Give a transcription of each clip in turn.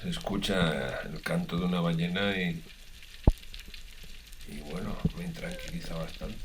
Se escucha el canto de una ballena y bueno, me tranquiliza bastante.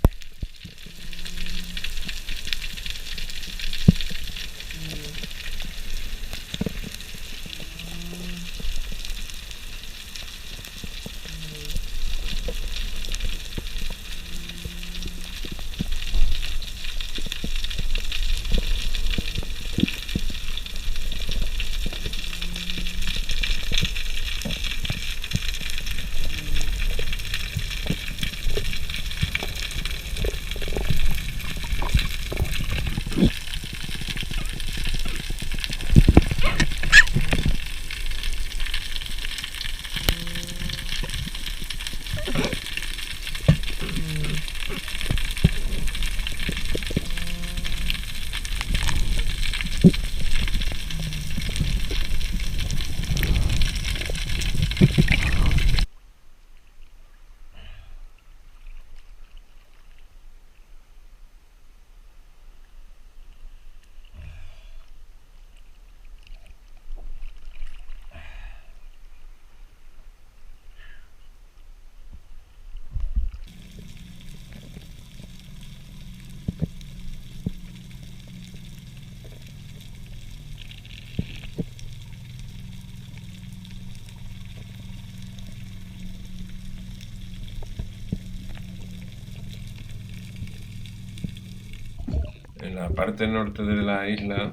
En la parte norte de la isla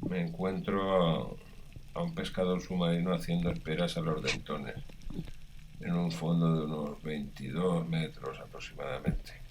me encuentro a un pescador submarino haciendo esperas a los dentones, en un fondo de unos 22 metros aproximadamente.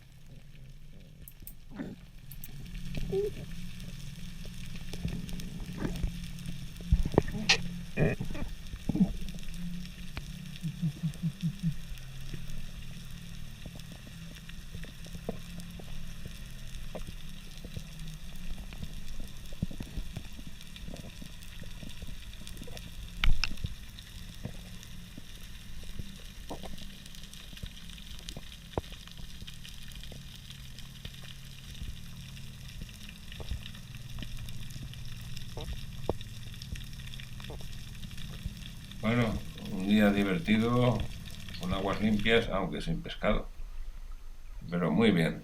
Bueno, un día divertido, con aguas limpias, aunque sin pescado, pero muy bien.